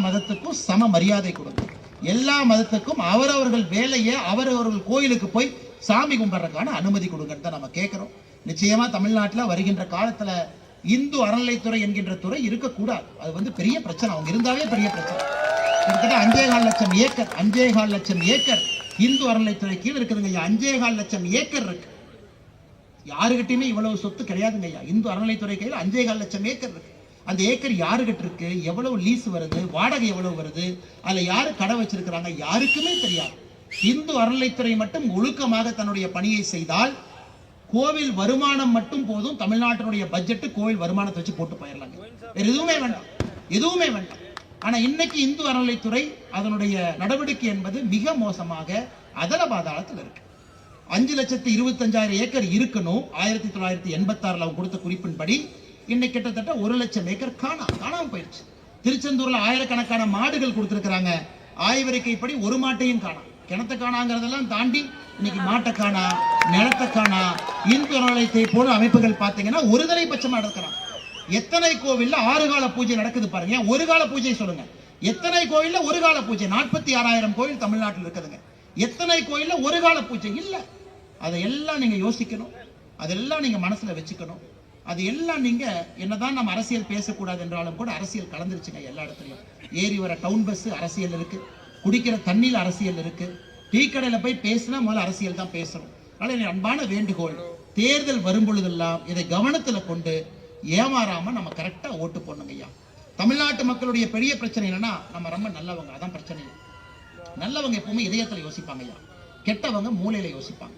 மதத்துக்கும் சம மரியாதை கொடுங்க. எல்லா மதத்துக்கும் அவரவர்கள் வேலையை அவரவர்கள் கோயிலுக்கு போய் சாமி கும்பிட்றதுக்கான அனுமதி கொடுங்கன்னு தான் நம்ம கேட்கிறோம். நிச்சயமா தமிழ்நாட்டில் வருகின்ற காலத்துல இந்து அறநிலைத்துறை என்கின்ற துறை இருக்கக்கூடாது. அது பெரிய பிரச்சனை. அவங்க இருந்தாவே பெரிய பிரச்சனை. கிட்டத்தட்ட 5,4 லட்சம் ஏக்கர் இந்து அறநிலைத்துறை கீழே இருக்குதுங்க ஐயா. 5,4 லட்சம் ஏக்கர் இருக்கு. யாருகிட்டயுமே இவ்வளவு சொத்து கிடையாதுங்க ஐயா. இந்து அறநிலைத்துறை கையில் 5,4 லட்சம் ஏக்கர் இருக்கு. அந்த ஏக்கர் யாருகிட்ட இருக்கு, எவ்வளவு லீஸ் வருது, வாடகை எவ்வளவு வருது, அதுல யாரு கடை வச்சிருக்கிறாங்க, யாருக்குமே தெரியாது. இந்து அறநிலைத்துறை மட்டும் ஒழுக்கமாக தன்னுடைய பணியை செய்தால் கோவில் வருமானம் மட்டும் போதும். தமிழ்நாட்டினுடைய பட்ஜெட் கோவில் வருமானத்தை வச்சு போட்டு போயிடலாங்க. வேற எதுவுமே வேண்டாம். ஆனா இன்னைக்கு இந்து அறநிலைத்துறை அதனுடைய நடவடிக்கை என்பது மிக மோசமாக அதல பாதாளத்தில் இருக்கு. 5,25,000 ஏக்கர் இருக்கணும். 1986 அவங்க கொடுத்த குறிப்பின்படி இன்னைக்கு கிட்டத்தட்ட 1 லட்சம் ஏக்கர் காணாம போயிடுச்சு. திருச்செந்தூர்ல ஆயிரக்கணக்கான மாடுகள் கொடுத்திருக்கிறாங்க. ஆய்வறிக்கைப்படி ஒரு மாட்டையும் காணாம். கிணத்தை காணாங்கிறதெல்லாம் தாண்டி இன்னைக்கு மாட்டை காணா, நிலத்தை காணா. இந்து அறநிலையத்தை போல அமைப்புகள் பார்த்தீங்கன்னா ஒருதலை பட்சமா நடக்கிறாங்க. எத்தனை கோவில்ல 6 கால பூஜை நடக்குது பாருங்க. ஒரு கால பூஜை சொல்லுங்க. எத்தனை கோயில்ல ஒரு கால பூஜை? 46,000 கோயில் தமிழ்நாட்டில் இருக்குதுங்க. எத்தனை கோயில்ல ஒரு கால பூஜை இல்ல? அதையெல்லாம் நீங்க யோசிக்கணும். அதெல்லாம் நீங்க மனசுல வச்சுக்கணும். அது எல்லாம் நீங்க என்னதான் நம்ம அரசியல் பேசக்கூடாது என்றாலும் கூட அரசியல் கலந்துருச்சுங்க எல்லா இடத்துலையும். ஏறி வர டவுன் பஸ் அரசியல் இருக்கு, குடிக்கிற தண்ணியில் அரசியல் இருக்கு, டீ கடையில போய் பேசினா முதல்ல அரசியல் தான் பேசணும். அதனால அன்பான வேண்டுகோள், தேர்தல் வரும் பொழுதெல்லாம் இதை கவனத்துல கொண்டு ஏமாறாம நம்ம கரெக்டா ஓட்டு போடணுங்க ஐயா. தமிழ்நாட்டு மக்களுடைய பெரிய பிரச்சனை என்னன்னா நம்ம ரொம்ப நல்லவங்க, அதான் பிரச்சனை. நல்லவங்க எப்பவுமே இதயத்துல யோசிப்பாங்க ஐயா. கெட்டவங்க மூளையில யோசிப்பாங்க.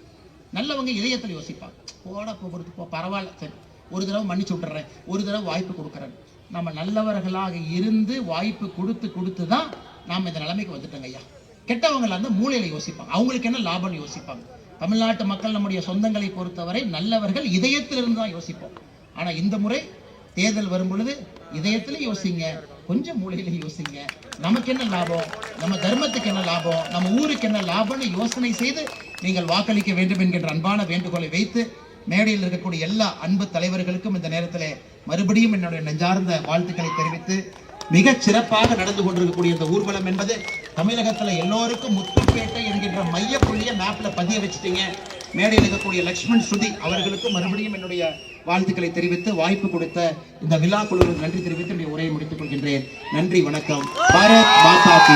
நல்லவங்க இதயத்துல யோசிப்பாங்க. போட போகிறது பரவாயில்ல, சரி ஒரு தடவை மன்னிச்சு விட்டுறேன், ஒரு தடவை வாய்ப்பு கொடுக்குறேன். நம்ம நல்லவர்களாக இருந்து வாய்ப்பு கொடுத்து தான் நாம இந்த நிலைமைக்கு வந்துட்டோங்க ஐயா. கெட்டவங்கள வந்து மூளையில யோசிப்பாங்க. அவங்களுக்கு என்ன லாபம்னு யோசிப்பாங்க. தமிழ்நாட்டு மக்கள் நம்முடைய சொந்தங்களை பொறுத்தவரை நல்லவர்கள் இதயத்திலிருந்து தான் யோசிப்போம். ஆனா இந்த முறை தேர்தல் வரும் பொழுது இதயத்திலே யோசிங்க, கொஞ்சம் மூளையில யோசிங்க. நமக்கு என்ன லாபம், நம்ம தர்மத்துக்கு என்ன லாபம், நம்ம ஊருக்கு என்ன லாபம்னு யோசனை செய்து நீங்கள் வாக்களிக்க வேண்டும் என்கின்ற அன்பான வேண்டுகோளை வைத்து மேடையில் இருக்கக்கூடிய எல்லா அன்பு தலைவர்களுக்கும் இந்த நேரத்தில் மறுபடியும் என்னுடைய நெஞ்சார்ந்த வாழ்த்துக்களை தெரிவித்து, மிக சிறப்பாக நடந்து கொண்டிருக்கக்கூடிய இந்த ஊர்வலம் என்பது தமிழகத்துல எல்லோருக்கும் முத்துப்பேட்டை என்கின்ற மைய புள்ளிய மேப்ல பதிய வச்சுட்டீங்க. மேடையில் இருக்கக்கூடிய லட்சுமண் ஸ்ருதி அவர்களுக்கும் மறுபடியும் என்னுடைய வாழ்த்துக்களை தெரிவித்து வாய்ப்பு கொடுத்த இந்த விழா குழுவுக்கு நன்றி தெரிவித்து உரையை முடித்துக் கொள்கின்றேன். நன்றி, வணக்கம். பாரத் மாதா கி